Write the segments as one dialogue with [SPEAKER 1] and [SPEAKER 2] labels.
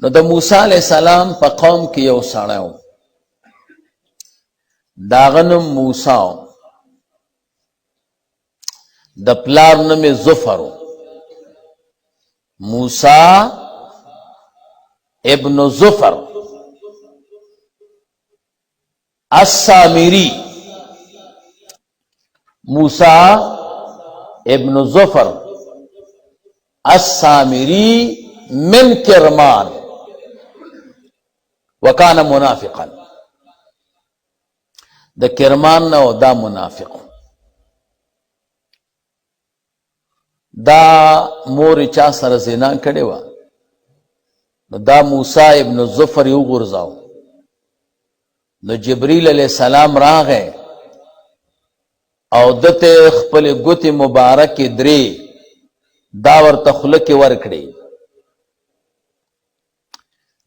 [SPEAKER 1] نو د موسی علیہ السلام په قوم کې یو سړی و، د هغه نوم موسی و، د پلار نوم یې ظفر و. موسی ابن ظفر السامری، موسی ابن ظفر السامری من کرمان وکان منافقا، د کرمان نه دا منافق. دا مور چا سره زنا کړې وه، نو دا موسی ابن ظفر یې وغورځاو. نو جبریل علیہ السلام راغی او دته خپل ګوتې مبارکې درې دا ورته خوله کې ورکړې.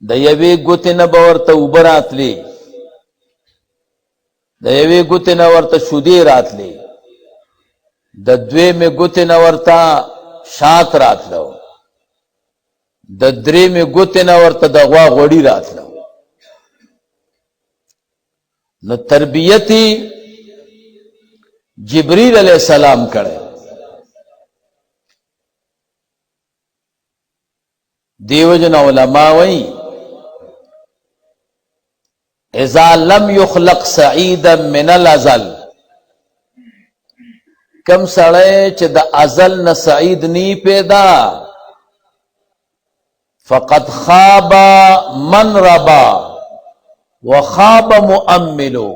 [SPEAKER 1] د یوې ګوتې نه به ورته اوبه راتلې، د یوې ګوتې نه ورته شودې راتلې، د دویمې ګوتې نه ورته شات راتلو، د درېمې ګوتې نه ورته د غوا غوړي راتلو. نو تربیت جبریل علیہ السلام کړه. دیو جن علماء وی اذا لم يخلق سعیدا من الازل، کم سړی چې د ازل نه سعید نی پیدا، فقد خاب من ربا وخاب مؤملو،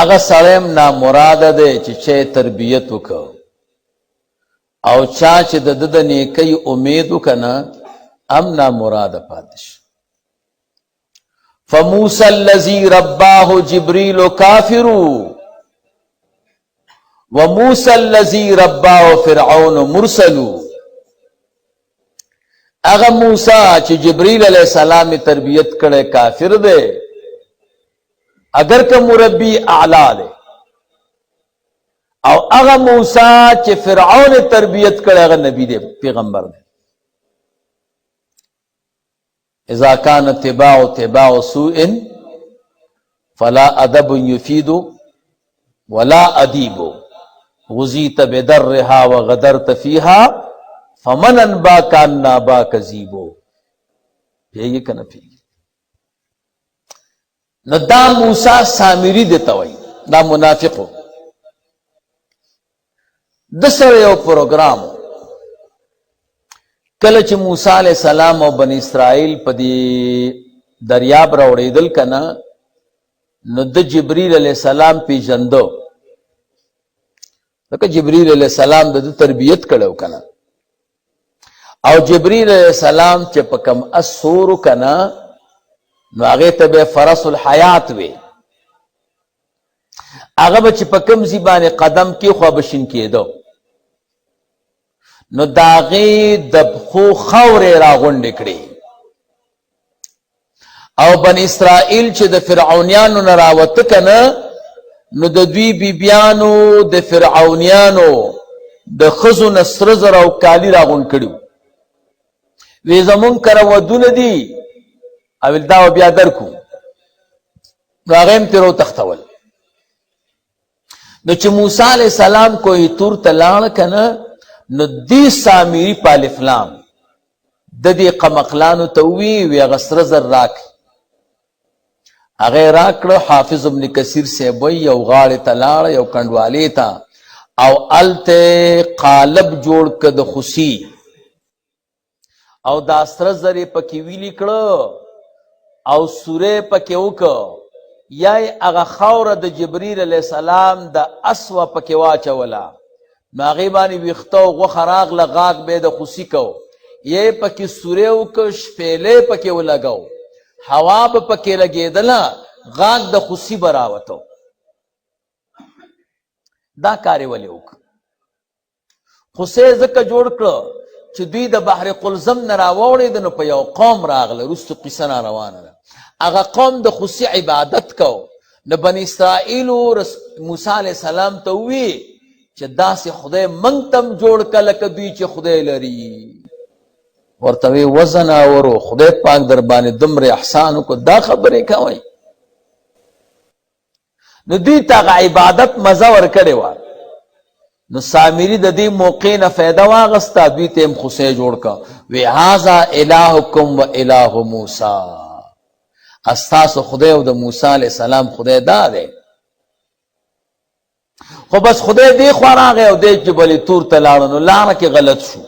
[SPEAKER 1] اغه سړیم نامراد دی چې چا تربیت وکړو او چا چې د د نیکۍ امید وکنه ام نامراد پاتې شو. فموسی الذی رباه جبریل کافر وموسی الذی رباه فرعون مرسل. اغه موسی چې جبریل علیہ السلام تربیت کړي کافر دی، اگر که مربی اعلی دی. او اغه موسی چې فرعون تربیت کړي هغه نبی دی، پیغمبر دی. اذا كان اتباع سوء فلا ادب يفيد ولا اديب غزيت بدرها وغدرت فيها فمن انباك ان اباك ذيبو. پیږي کنه پیږي. نو دا موسی سامری دیتا وای، دا منافقو. د سره یو پروګرام کله چې موسی علیہ السلام او بنی اسرائیل په دې دریاب راوړېدل کنه، نو د جبریل علیہ السلام پیژندو، لکه جبریل علیہ السلام د تربیت کړو کنه. او جبریل علیہ السلام چې په کم اسورو کنه، نو هغه ته به فرس الحیات وي. هغه به چې په کم ځای باندې قدم کې خو بشین کېدو، نو داغې د پښو خاورې راغونډې کړې. او بن اسرائیل چې د فرعونیانو نه راوته کنه، نو د دوی بیبیانو د فرعونیانو د ښځو نه سره زر او کالي راغونډ کړي. وی زمونږ کره ودونه دي او دا بیا درکو، نو هغه هم ترې وتښتول. نو چې موسی علیہ السلام کوه تور ته لاړ کنه، نو دی سامری پالفلام د دې قمقلانو ته وی هغه سره زر راکړي. هغه راکړه. حافظ ابن کثیر صاحب وی یو غاړې ته لاړ، یو کنډوالې ته، او الته قالب جوړ کړ د خوسي، او دا سره زر پکې ویلي کړه او سوره پکې وکړه، یا هغه خاوره د جبریل علیہ السلام د اسوه پکې واچوله. نو هغې باندې ویښته او غوښه راغله، غاښ به یې د خوسي کو، یې پکې سورې وکړه، شپېلې پکې ولګو، هوا به پکې لګېدله، غاښ د خوسي به راوتو. دا کار یې ولې وکړه؟ خوسۍ ځکه جوړ کړه چې دوی د بحر قلزم نه راوړېده، نو په یو قوم راغله، وروستو قصه روانه ده. هغه قوم د خوسي عبادت کو. نو بني اسرائیلو موسی علیہ السلام ته ووی چې داسې خدای موږ تم جوړ کړه لکه دوی چې خدای لري. ورته وی وزن اورو خدای پاک در باندې دومره احسان کو دا خبرې کوي. نو دوی ته عبادت مزه ورکړې وه. نو سامری د دې موقع نه فایده واغسته، دوی ته هم خوسی جوړ کا وی هذا الهکم و اله موسی، استاسو خدای او د موسی علیه السلام خدای دا دی. خو بس خدای دی خوا راغی او دی جبل طور ته لاړه، نو لاره کې غلط شو.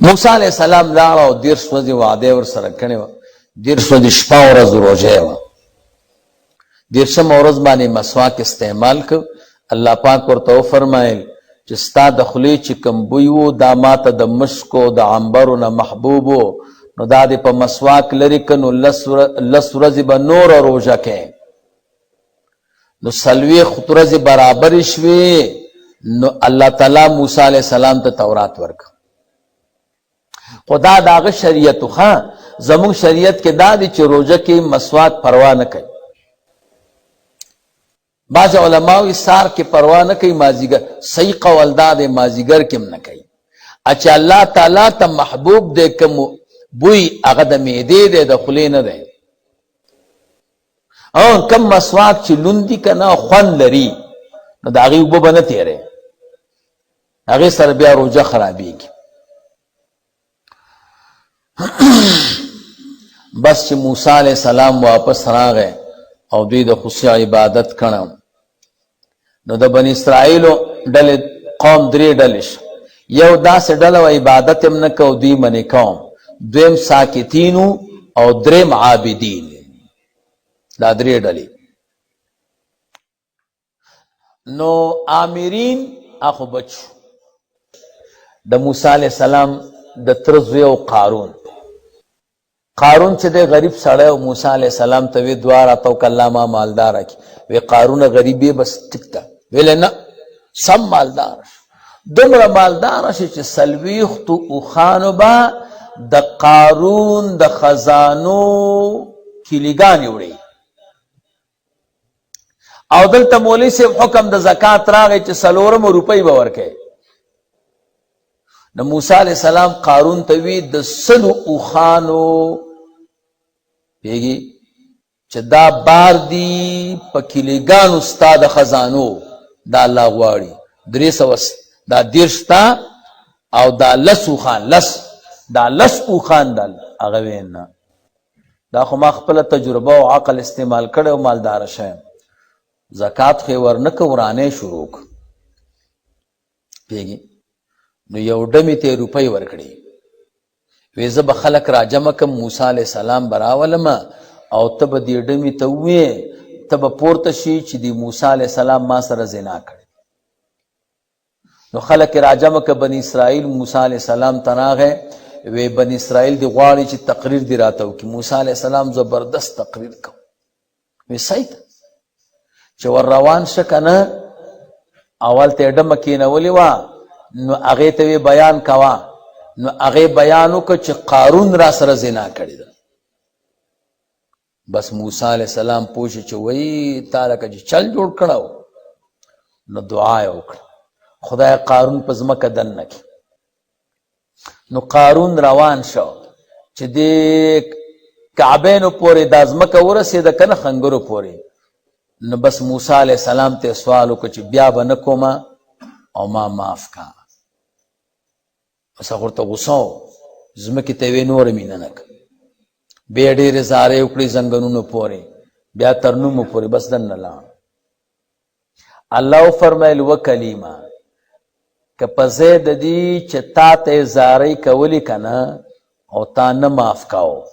[SPEAKER 1] موسی علیه السلام لاړه او 10 ورځې وعده ورسره کړې وه، 10 ورځې شپه ورځ روژه وه. 10مه ورځ باندې مسواک استعمال کړ. الله پاک ورته وفرمایل چې ستا د خولې چې کوم بوی و دا ماته د مشکو د عنبرو نه محبوب و، نو دا دې په مسواک لرې که نو 10 ورځې به نوره روژه کې. نو 40 ورځې برابرې شوې. نو الله تعالی موسی علیه السلام ته تورات ورکړ. خو دا د هغه شریعت ښه، زموږ شریعت کې دا دی چې روژه کې مسواک پروا نه کوي. بعض علماوی سار کې پروا نه کوي، مازیګر صحیح قول دا دی مازیګر کې هم نه کوي. چې الله تعالی ته محبوب دی کوم بوی هغه د معدې دی د خولې نه دی. او کم مسواک چې لوندي که نه خوند لري نو د هغې اوبه به نه تېری، هغې سره بیا روژه خرابېږي. بس چې موسی علیه السلام واپس راغی او دوی د خوسی عبادت کړه، نو د بني اسرائیلو ډلې قوم 3 ډلې شو. یو داسې ډله و عبادت هم نه کو دوی منې قوم، دویم ساکتینو او دریم عابدین. دا 3 ډلې. نو آمرین اخو بچو د موسی علیه السلام د تره زوی او قارون. قارون چې دی غریب سړی او موسی علیه السلام ته وی دعا راته وکړه الله ما مالداره کړي. وی قارونه غریبې بس ټیک ده، ویلی نه سم مالدار دومره مالدار شي چې 40 اوښانو به د قارون د خزانو کلیګانې وړي. او دلته مولوي صاحب حکم د زکات راغی چې 4 روپۍ به ورکوي. نو موسی علیه السلام قارون ته وی د 100 اوښانو پیږي چې دا بار دی په کلیګانو ستا د خزانو، دا الله غواړي 300 دا 10 تا او دا 10 اوښان، دا 10 اوښان دا هغه وینا. دا خو ما خپله تجربه او عقل استعمال کړی او مالداره شیم. زکات خو یې ورنکه ورانې شروع کړ پیږي. نو یو ډمې ته روپۍ ورکړي. وی زه به خلک راجمع کم موسی علیه السلام به راولمه او ته به دې ډمې ته ووایې، ته به پورته شي چې د موسی علیه السلام ما سره زنا کړې. نو خلک راجمع که بني اسرائیل موسی علیه السلام ته راغی. وی بني اسرائیل دی غواړي چې تقریر دی راته وکړي. موسی علیه السلام زبردست تقریر کوم. وی صحیح ده چې ور روان شه که نه، اول ته یې ډمه کېنولې وه، نو هغې ته وی بیان کوه. نو هغې بیان وکړه چې قارون را سره زنا کړې ده. بس موسی علیه السلام پوه شو چې وی تا لکه چې چل جوړ کړی. نو دعا یې وکړه خدای قارون په ځمکه دننه کړي. نو قارون روان شو چې د کعبینو پورې دا ځمکه ورسېده که نه خنګرو پورې. نو بس موسی علیه السلام ته سوال وکړه چې بیا به نه کومه او ما معاف کا. بس هغه ورته غوسه و، ځمکې ته یې نوره مینه نه کړه. بیا ډېرې زارې وکړې زنګنونو پورې، بیا تر نومو پورې، بس دننه لاړ. الله وفرمیل وکلیمه که په ځای د دې چې تا ته یې زارۍ کولې که نه او تا نه معاف کاو،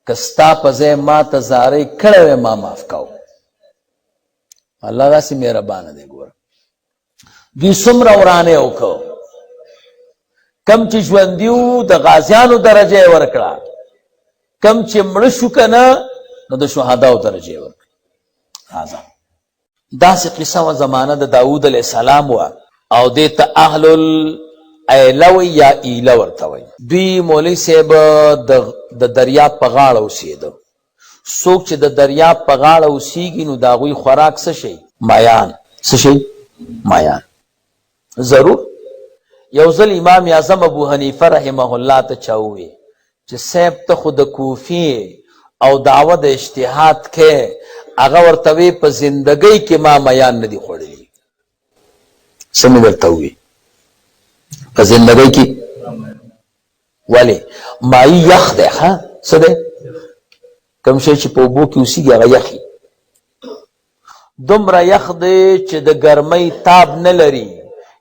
[SPEAKER 1] که ستا په ځای ما ته زارۍ کړی وی ما معاف کاو. الله داسې مهربانه دی. ګوره دوی څومره ورانې وکړو. کم چې ژوندي وو د غازیانو درجه یې ورکړه، کم چې مړه شو که نه نو د شهداو درجه یې ورکړه. داسې قصه و زمانه د داود علیه السلام وه او دې ته اهل الایله وی یا ایله ورته وی. دوی مولوي صاحب د دریاب په غاړه اوسېده. څوک چې د دریاب په غاړه اوسېږي نو د هغوی خوراک څه شی؟ مایان. څه شی؟ مایان. ضرور یو ځل امام اعظم ابو حنیفه رحمه الله ته چا ووی چې صاحب ته خو د کوفي او دعوه د اجتهاد کې هغه ورته وی په زندګۍ کې ما میان نه دي خوړلي. څه مې درته ووی په زندګۍ کې ولې مایي یخ دی. ها څه دی؟ کوم شی چې په اوبو کې اوسېږي هغه یخي. دومره یخ دی چې د ګرمۍ تاب نه لري.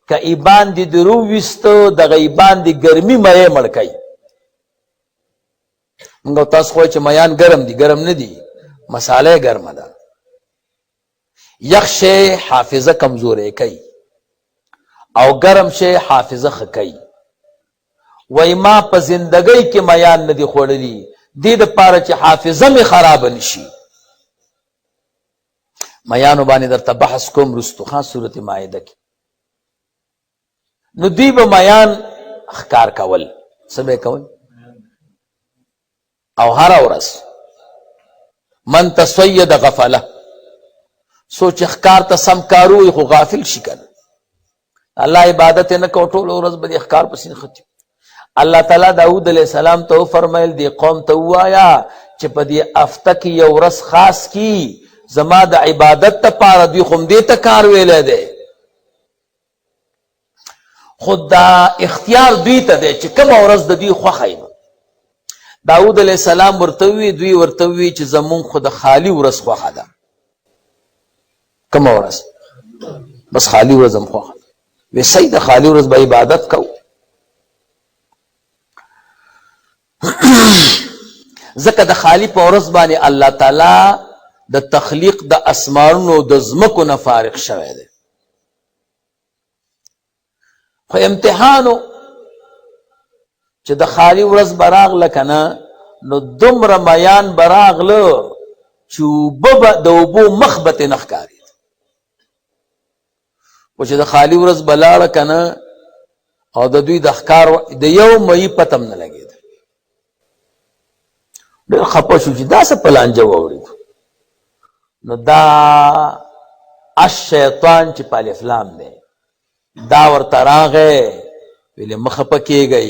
[SPEAKER 1] که ای باندې درو ویستو دغه ای باندې ګرمي مې مړ کوي. موږ تاسو خو چې میان ګرم دي، ګرم نه دي، مساله ګرمه ده. یخ شی حافظه کمزورې کوي او ګرم شی حافظه ښه کوي. وای ما په زندګۍ کې میان نه دي خوړلي دې دپاره چې حافظه مې خرابه نشي. میانو باندې درته بحث کوم رستو خاص صورت مائده کې. نو دوی به میان ښکار کول. څه به کول؟ او هره ورځ من تصید غفله، سوچ ښکار ته سم کارو خو غافل شي کنه. الله عبادت نه کو ټول ورځ به د ښکار پسې ختم. الله تعالی داود علیہ السلام ته فرمایل دی قوم ته وایا چې په دې هفته کې یو ورځ خاص کی زما د عبادت ته پاره دوی خو دې ته کار ویلی دی. خود دا اختیار دوی ته دی چې کومه ورځ د دوی خوښه وي. داود علیہ السلام ورته وی دوی ورته وی چې زمون خو د خالی ورځ خوښه ده. کومه ورځ؟ بس خالی ورځ هم خوښه ده. وی صحیح د خالی ورځ به عبادت کو. ځکه د خالی په ورځ باندې الله تعالی د تخلیق د اسمانونو د ځمکو نه فارغ شوی دی. خو امتحانو چې د خالی ورځ به راغله که نه نو دومره میان به راغله چې اوبه به د اوبو مخ به ترې نه ښکارېد. خو چې د خالی ورځ به لاړه که نه او د دوی د ښکار د یو مهي پته هم نه لګېده. ډېر خفه شو چې دا څه په لانجه واورېدو. نو دا الشیطان چې په الف لام دی دا ورته راغی ویلې مه خفه کېږئ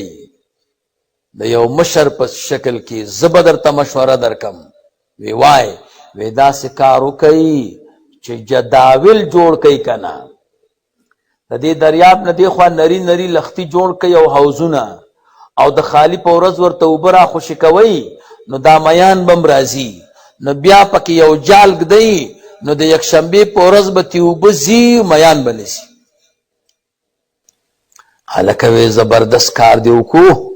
[SPEAKER 1] د یو مشر په شکل کې زه به درته مشوره درکم. وی وای وی داسې کار وکئ چې جداول جوړ کئ که نه د دې دریاب نه دې خوا نري نري لختي جوړ کئ او حوضونه او د خالی په ورځ ورته اوبه را خوشي کوئ نو دا میان بم راځي. نو بیا پکې یو جال ږدئ نو د یکشنبې په ورځ به تې اوبه ځي میان به نسي. هلکه وی زبردست کار دی وکړو.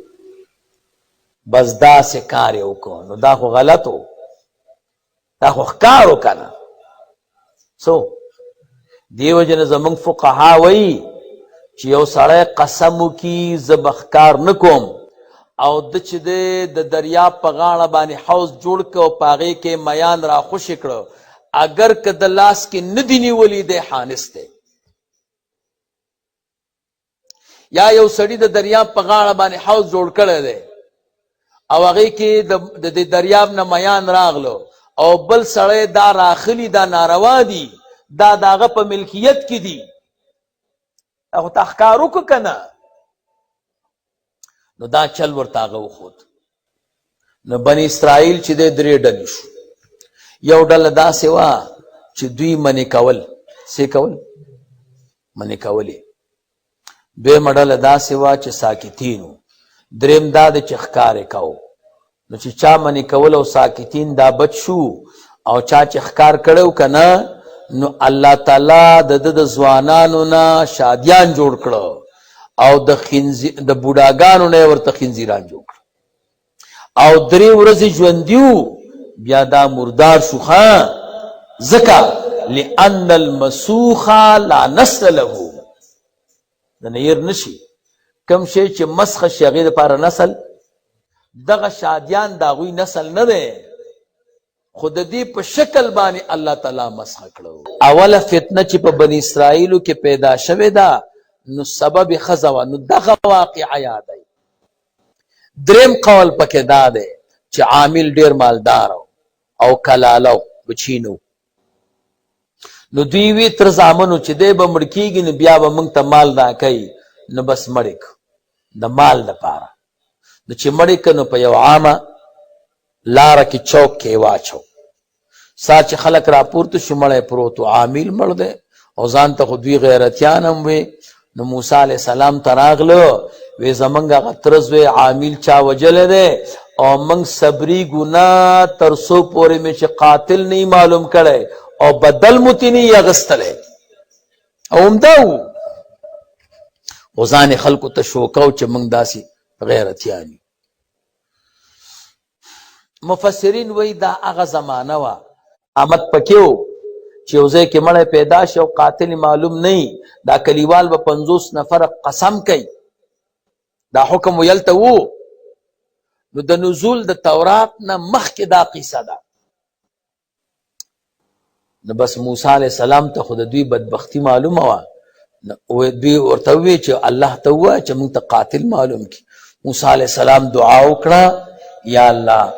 [SPEAKER 1] بس داسې کار یې وکړو. نو دا خو غلط و، دا خو ښکار و که نه. څو دې وجې نه زمونږ فقها وایي چې یو سړی قسم وکړي زه به ښکار نه کوم او د چې د دریاب په غاړه باندې حوض جوړ کړ او په هغې کې میان را خوشې کړه اگر که د لاس کې نه دي نیولي دی حانس دی. یا یو سړي د دریاب په غاړه باندې حوض جوړ کړی دی او هغې کې د دریاب نه میان راغلو او بل سړی دا راخلي دا ناروا دي دا د هغه په ملکیت کې دي خو تا ښکار وکړه که نه. نو دا چل ورته هغه وښود. نو بني اسرائیل چې دی درې ډلې شو. یو ډله داسې وه چې دوی منې کول. څه کول؟ منې کولې. دویمه ډله داسې وه چې ساکتین و. دریم دا دی چې ښکار یې کو. نو چې چا منې کول او ساکتین دا بچ شو او چا چې ښکار کړی که نه نو الله تعالی د ده د ځوانانو نه شادیان جوړ کړه او د بوډاګانو نه یې ورته خنزیران جوړ کړه او 3 ورځې ژوندي وو بیا دا مردار شو. ښه ځکه لأن المسوخ لا نسل له د نیر نشي. کم شی چې مسخه شي هغې دپاره نسل دغه شادیان د هغوی نسل نه دی خو د دې په شکل باندې الله تعالی مسخه کړو. اوله فتنه چې په بني اسرائیلو کې پیدا شوې ده نو سبب ښځه وه. نو دغه واقعه یادوي. دریم قول پکې دا دی چې عامل ډېر مالدار او کلاله بچینو نو دوی وی تر زامنو چې دی به مړ کېږي نو بیا به موږ ته مال راکوي نو بس مړی د مال دپاره. نو چې مړی که نو په یو عامه لاره کې چوک کې واچو. سا چې خلک راپورته شو مړی پروت و، عامل مړ دی او ځان ته خو دوی غیرتیان هم وی. نو موسی علیه السلام ته راغله وی زمونږ هغه ترز وی عامل چا وجلی دی او موږ صبري ګناه تر څو پورې مې چې قاتل نه معلوم کړی او بدل مو ترې اخیستلی او همدا و. خو ځان خلکو ته شوکه و چې موږ داسې غیرتیان یو. مفسرین وی دا هغه زمانه وه آمد پکې و چې یو ځای کې مړی پیدا شي او قاتل معلوم نه دا کلیوال به 50 نفر قسم کوي. دا حکم ویلته وو. نو د نزول د تورات نه مخکې دا قصه ده. نو بس موسی علیه السلام ته خو د دوی بدبختی معلومه وه. دوی ورته وویل چې الله ته ووایه چې موږ ته قاتل معلوم کړي. موسی علیه السلام دعا وکړه یا الله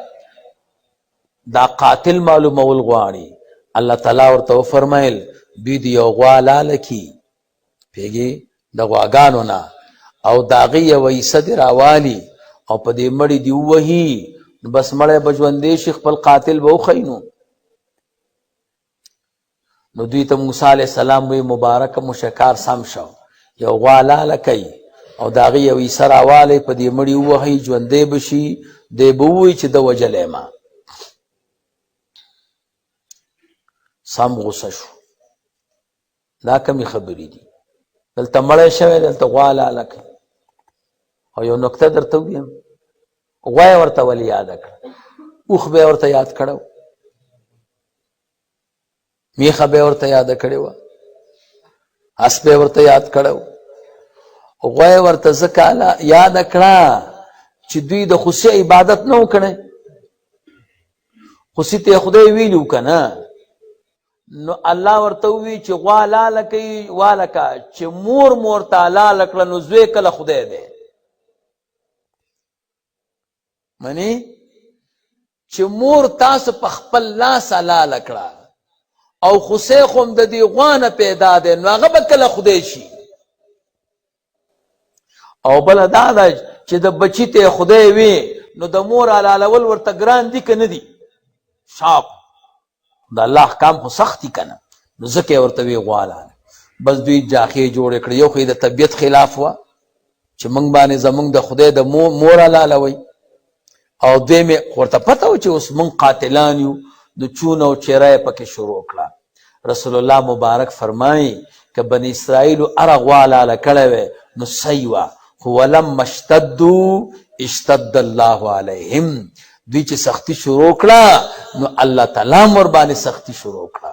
[SPEAKER 1] دا قاتل معلومول غواړي. الله تعالی ورته وفرمایل دوی د یو غوا لاله کي پیږي د غواګانو نه او د هغې یوه حصه دې راوالي او په دې مړي دې ووهي. نو بس مړی به ژوندی شي خپل قاتل به وښیي. نو دوی ته موسی علیه السلام وی مبارکه مشکار سم شو، یو غوا لاله کوي او د هغې یو حصه راوالی په دې مړي ووهي ژوندی به شي. دی به ووایي چې ده وجلی ما. سم غوسه شو. دا کمې خبرې دي؟ دلته مړی شوی دلته غوا لاله کوي. او یو نکته درته ویم، غوا یې ورته ولې یاده کړه؟ اوښ به یې ورته یاد کړی و، میخه به یې ورته یاده کړې وه، اس به یې ورته یاد کړی و. غوا یې ورته ځکه یاده کړه چې دوی د خوسي عبادت نه و کړی. خوسي ته یې خدای ویلي و که نه. نو الله ورته ووي چې غوا لاله کوي والکه چې مور ته لاله کړه نو زوی کله خدای دی. منی چې مور تاسو په خپل لاس لاله کړه او خوسی خو هم د دې غوا نه پیدا دی نو هغه به کله خدای شي. او بله دا ده چې د بچي ته خدای وي نو د مور حلالول ورته ګران دي که نه دي؟ شاق د الله احکام خو سخت دي که نه. نو ځکه یې ورته وی غوا لاله. بس دوی جاخې جوړې کړې. یو خو د طبیعت خلاف وه چې موږ باندې زموږ د خدای د مور حلالوئ، او دویم یې ورته پته و چې اوس موږ قاتلان یو. د چون او چیره یې پکې شروع کړه. رسول الله مبارک فرمایي که بني اسرائیلو هره غوا لاله کړی وی نو صحیح وه، خو ولما اشتدو اشتد الله علیهم. دوی چې سختی شروع کړه نو الله تعالی ور باندې سختی شروع کړه.